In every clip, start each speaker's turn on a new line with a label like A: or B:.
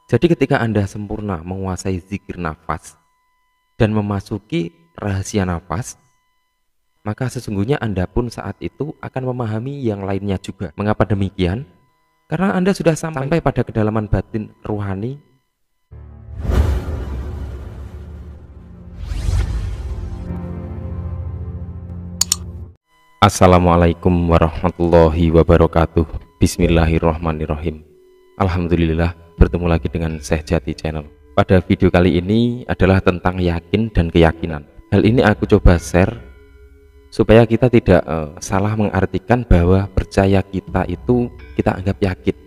A: Jadi ketika Anda sempurna menguasai zikir nafas dan memasuki rahasia nafas, maka sesungguhnya Anda pun saat itu akan memahami yang lainnya juga. Mengapa demikian? Karena Anda sudah sampai pada kedalaman batin ruhani. Assalamualaikum warahmatullahi wabarakatuh. Bismillahirrahmanirrahim. Alhamdulillah, bertemu lagi dengan Syekh Jati Channel. Pada video kali ini adalah tentang yakin dan keyakinan. Hal ini aku coba share supaya kita tidak salah mengartikan bahwa percaya kita itu kita anggap yakin,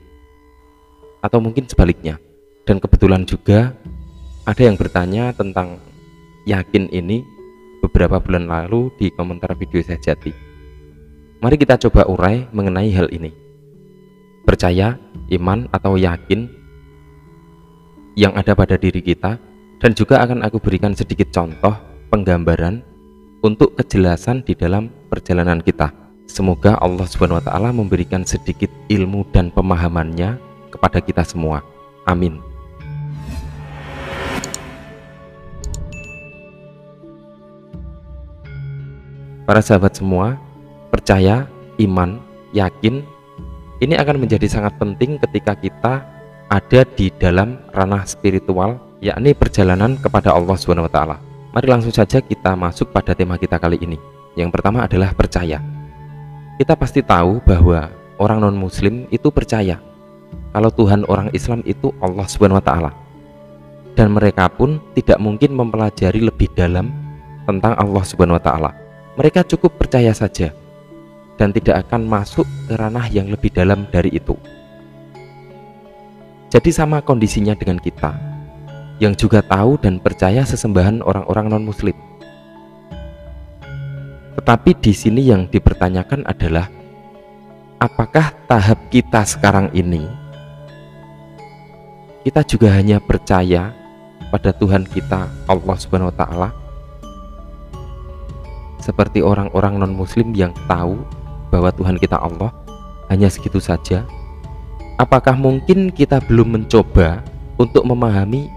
A: atau mungkin sebaliknya. Dan kebetulan juga ada yang bertanya tentang yakin ini beberapa bulan lalu di komentar video Syekh Jati. Mari kita coba urai mengenai hal ini. Percaya, iman, atau yakin yang ada pada diri kita, dan juga akan aku berikan sedikit contoh penggambaran untuk kejelasan di dalam perjalanan kita. Semoga Allah Subhanahu wa Ta'ala memberikan sedikit ilmu dan pemahamannya kepada kita semua. Amin. Para sahabat semua, percaya, iman, yakin ini akan menjadi sangat penting ketika kita ada di dalam ranah spiritual, yakni perjalanan kepada Allah Subhanahu wa Ta'ala. Mari langsung saja kita masuk pada tema kita kali ini. Yang pertama adalah percaya. Kita pasti tahu bahwa orang non-muslim itu percaya kalau Tuhan orang Islam itu Allah Subhanahu wa Ta'ala, dan mereka pun tidak mungkin mempelajari lebih dalam tentang Allah Subhanahu wa Ta'ala. Mereka cukup percaya saja dan tidak akan masuk ke ranah yang lebih dalam dari itu. Jadi sama kondisinya dengan kita yang juga tahu dan percaya sesembahan orang-orang non-muslim. Tetapi di sini yang dipertanyakan adalah, apakah tahap kita sekarang ini kita juga hanya percaya pada Tuhan kita Allah Subhanahu wa Ta'ala seperti orang-orang non-muslim yang tahu bahwa Tuhan kita Allah, hanya segitu saja? Apakah mungkin kita belum mencoba untuk memahami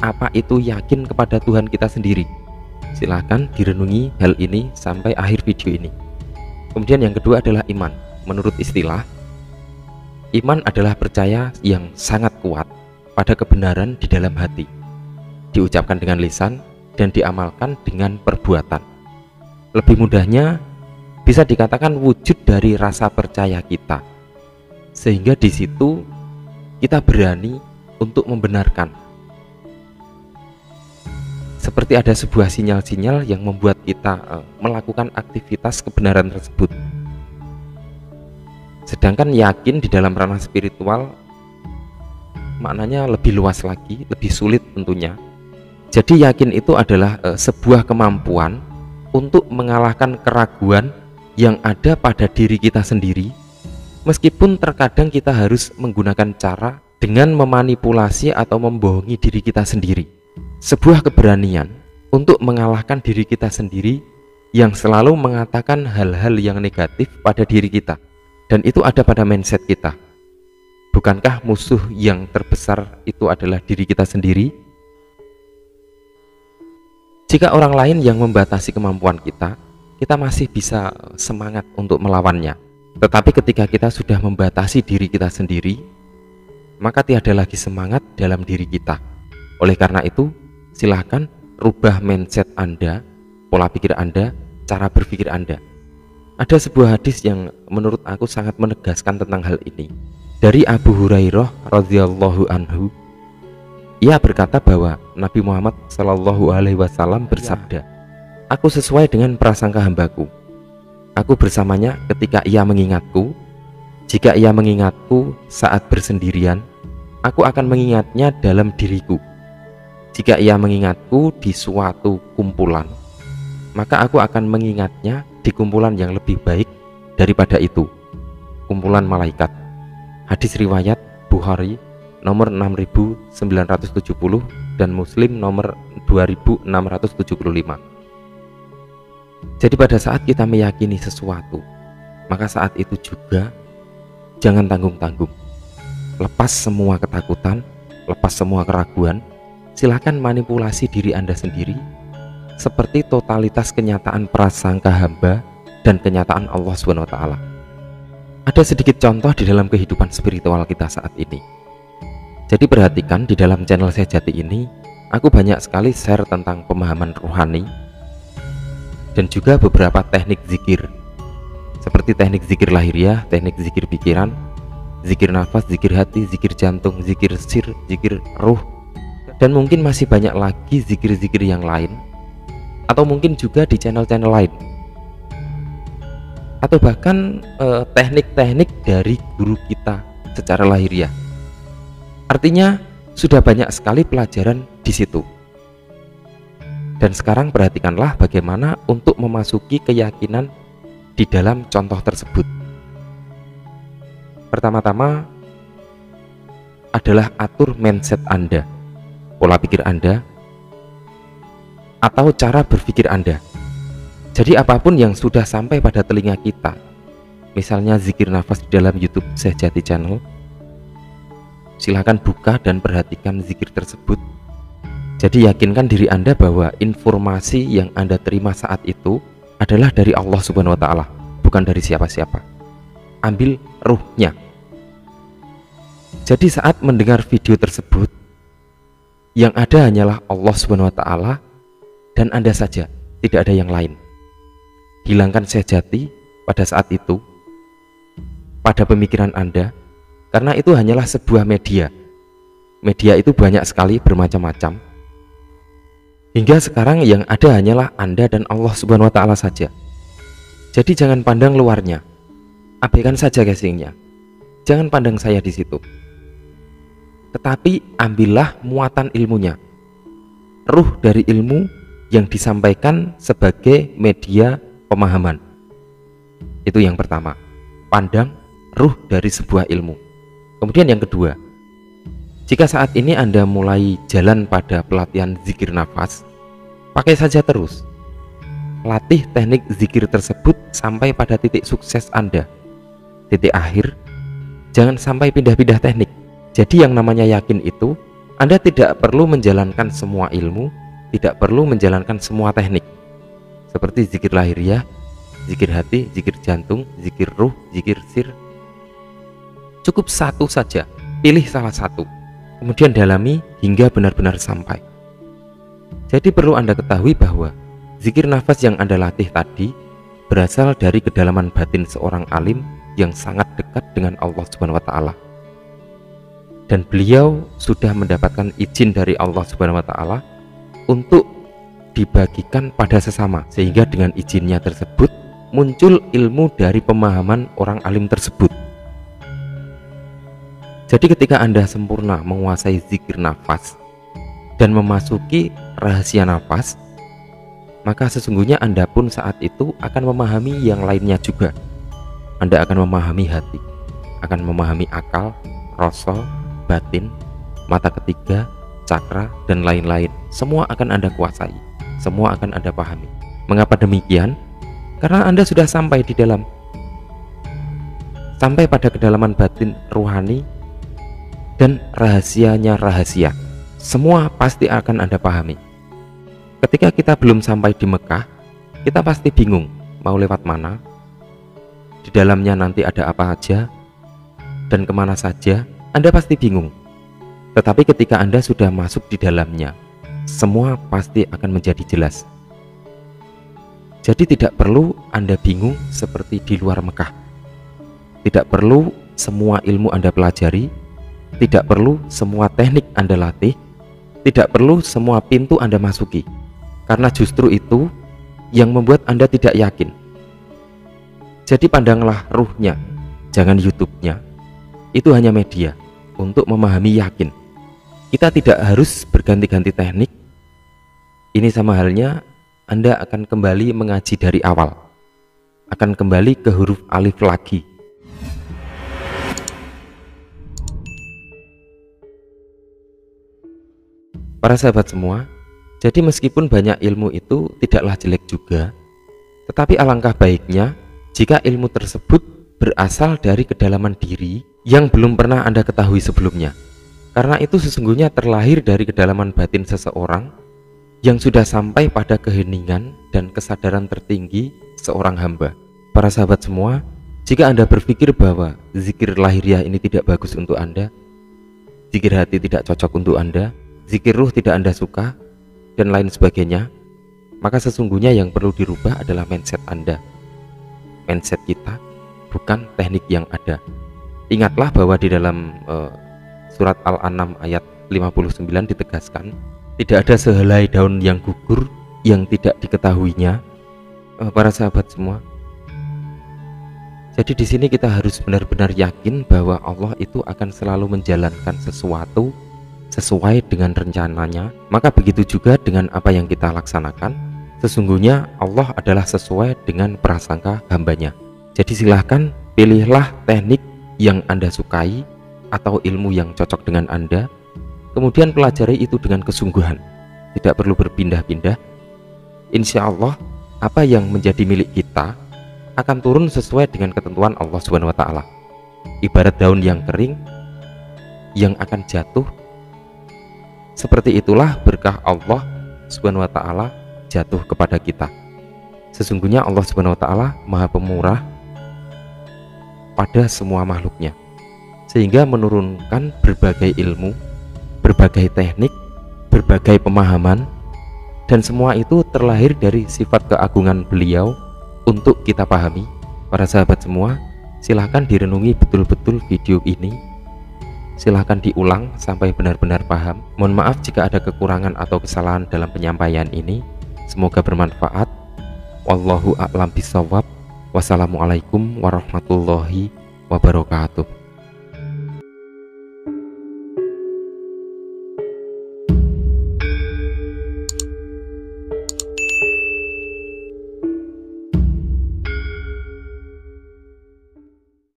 A: apa itu yakin kepada Tuhan kita sendiri? Silahkan direnungi hal ini sampai akhir video ini. Kemudian yang kedua adalah iman. Menurut istilah, iman adalah percaya yang sangat kuat pada kebenaran di dalam hati, diucapkan dengan lisan dan diamalkan dengan perbuatan. Lebih mudahnya bisa dikatakan wujud dari rasa percaya kita, sehingga di situ kita berani untuk membenarkan. Seperti ada sebuah sinyal-sinyal yang membuat kita melakukan aktivitas kebenaran tersebut. Sedangkan yakin di dalam ranah spiritual maknanya lebih luas lagi, lebih sulit tentunya. Jadi yakin itu adalah sebuah kemampuan untuk mengalahkan keraguan yang ada pada diri kita sendiri, meskipun terkadang kita harus menggunakan cara dengan memanipulasi atau membohongi diri kita sendiri. Sebuah keberanian untuk mengalahkan diri kita sendiri yang selalu mengatakan hal-hal yang negatif pada diri kita, dan itu ada pada mindset kita. Bukankah musuh yang terbesar itu adalah diri kita sendiri? Jika orang lain yang membatasi kemampuan kita masih bisa semangat untuk melawannya. Tetapi ketika kita sudah membatasi diri kita sendiri, maka tiada lagi semangat dalam diri kita. Oleh karena itu, silahkan rubah mindset Anda, pola pikir Anda, cara berpikir Anda. Ada sebuah hadis yang menurut aku sangat menegaskan tentang hal ini. Dari Abu Hurairah radhiyallahu anhu, ia berkata bahwa Nabi Muhammad SAW bersabda, "Aku sesuai dengan prasangka hambaku. Aku bersamanya ketika ia mengingatku. Jika ia mengingatku saat bersendirian, aku akan mengingatnya dalam diriku. Jika ia mengingatku di suatu kumpulan, maka aku akan mengingatnya di kumpulan yang lebih baik daripada itu, kumpulan malaikat." Hadis riwayat Bukhari nomor 6970 dan Muslim nomor 2675. Jadi pada saat kita meyakini sesuatu, maka saat itu juga jangan tanggung-tanggung. Lepas semua ketakutan, lepas melepas semua keraguan, silakan manipulasi diri Anda sendiri seperti totalitas kenyataan prasangka hamba dan kenyataan Allah SWT. Ada sedikit contoh di dalam kehidupan spiritual kita saat ini. Jadi perhatikan, di dalam channel Sejati ini aku banyak sekali share tentang pemahaman rohani dan juga beberapa teknik zikir, seperti teknik zikir lahiriah, teknik zikir pikiran, zikir nafas, zikir hati, zikir jantung, zikir sir, zikir ruh, dan mungkin masih banyak lagi zikir-zikir yang lain, atau mungkin juga di channel-channel lain, atau bahkan teknik-teknik dari guru kita secara lahiriah. Artinya sudah banyak sekali pelajaran di situ. Dan sekarang perhatikanlah bagaimana untuk memasuki keyakinan di dalam contoh tersebut. Pertama-tama adalah atur mindset Anda, pola pikir Anda, atau cara berpikir Anda. Jadi apapun yang sudah sampai pada telinga kita, misalnya zikir nafas di dalam YouTube Sejati Channel, silahkan buka dan perhatikan zikir tersebut. Jadi yakinkan diri Anda bahwa informasi yang Anda terima saat itu adalah dari Allah Subhanahu wa Ta'ala, bukan dari siapa-siapa. Ambil ruhnya. Jadi saat mendengar video tersebut, yang ada hanyalah Allah Subhanahu wa Ta'ala dan Anda saja, tidak ada yang lain. Hilangkan sejati pada saat itu pada pemikiran Anda, karena itu hanyalah sebuah media. Media itu banyak sekali, bermacam-macam. Hingga sekarang yang ada hanyalah Anda dan Allah Subhanahu wa Ta'ala saja. Jadi jangan pandang luarnya, abaikan saja casingnya. Jangan pandang saya di situ. Tetapi ambillah muatan ilmunya, ruh dari ilmu yang disampaikan sebagai media pemahaman. Itu yang pertama, pandang ruh dari sebuah ilmu. Kemudian yang kedua, jika saat ini Anda mulai jalan pada pelatihan zikir nafas, pakai saja terus. Latih teknik zikir tersebut sampai pada titik sukses Anda, titik akhir. Jangan sampai pindah-pindah teknik. Jadi yang namanya yakin itu, Anda tidak perlu menjalankan semua ilmu, tidak perlu menjalankan semua teknik, seperti zikir lahiriah, zikir hati, zikir jantung, zikir ruh, zikir sir. Cukup satu saja, pilih salah satu, kemudian dalami hingga benar-benar sampai. Jadi perlu Anda ketahui bahwa zikir nafas yang Anda latih tadi berasal dari kedalaman batin seorang alim yang sangat dekat dengan Allah Subhanahu wa Ta'ala. Dan beliau sudah mendapatkan izin dari Allah Subhanahu wa Ta'ala untuk dibagikan pada sesama, sehingga dengan izinnya tersebut muncul ilmu dari pemahaman orang alim tersebut. Jadi ketika Anda sempurna menguasai zikir nafas dan memasuki rahasia nafas, maka sesungguhnya Anda pun saat itu akan memahami yang lainnya juga. Anda akan memahami hati, akan memahami akal, rasa, batin, mata ketiga, cakra, dan lain-lain. Semua akan Anda kuasai, semua akan Anda pahami. Mengapa demikian? Karena Anda sudah sampai di dalam, sampai pada kedalaman batin rohani dan rahasianya rahasia. Semua pasti akan Anda pahami. Ketika kita belum sampai di Mekah, kita pasti bingung mau lewat mana, di dalamnya nanti ada apa aja, dan kemana saja. Anda pasti bingung. Tetapi ketika Anda sudah masuk di dalamnya, semua pasti akan menjadi jelas. Jadi tidak perlu Anda bingung seperti di luar Mekah. Tidak perlu semua ilmu Anda pelajari, tidak perlu semua teknik Anda latih, tidak perlu semua pintu Anda masuki. Karena justru itu yang membuat Anda tidak yakin. Jadi pandanglah ruhnya, jangan YouTube-nya. Itu hanya media untuk memahami yakin. Kita tidak harus berganti-ganti teknik. Ini sama halnya Anda akan kembali mengaji dari awal, akan kembali ke huruf alif lagi. Para sahabat semua, jadi meskipun banyak ilmu itu tidaklah jelek juga, tetapi alangkah baiknya jika ilmu tersebut berasal dari kedalaman diri yang belum pernah Anda ketahui sebelumnya. Karena itu sesungguhnya terlahir dari kedalaman batin seseorang yang sudah sampai pada keheningan dan kesadaran tertinggi seorang hamba. Para sahabat semua, jika Anda berpikir bahwa zikir lahiriah ini tidak bagus untuk Anda, zikir hati tidak cocok untuk Anda, zikir ruh tidak Anda suka, dan lain sebagainya, maka sesungguhnya yang perlu dirubah adalah mindset Anda. Mindset kita, bukan teknik yang ada. Ingatlah bahwa di dalam surat Al-An'am ayat 59 ditegaskan, tidak ada sehelai daun yang gugur yang tidak diketahuinya. Para sahabat semua, jadi di sini kita harus benar-benar yakin bahwa Allah itu akan selalu menjalankan sesuatu sesuai dengan rencananya. Maka begitu juga dengan apa yang kita laksanakan, sesungguhnya Allah adalah sesuai dengan prasangka hambanya. Jadi silahkan pilihlah teknik yang Anda sukai atau ilmu yang cocok dengan Anda, kemudian pelajari itu dengan kesungguhan, tidak perlu berpindah-pindah. Insya Allah apa yang menjadi milik kita akan turun sesuai dengan ketentuan Allah Subhanahu wa Ta'ala. Ibarat daun yang kering yang akan jatuh, seperti itulah berkah Allah Subhanahu wa Ta'ala jatuh kepada kita. Sesungguhnya Allah Subhanahu wa Ta'ala Maha Pemurah pada semua makhluknya, sehingga menurunkan berbagai ilmu, berbagai teknik, berbagai pemahaman, dan semua itu terlahir dari sifat keagungan beliau untuk kita pahami. Para sahabat semua, silahkan direnungi betul-betul video ini, silahkan diulang sampai benar-benar paham. Mohon maaf jika ada kekurangan atau kesalahan dalam penyampaian ini. Semoga bermanfaat. Wallahu a'lam bishawab. Wassalamualaikum warahmatullahi wabarakatuh.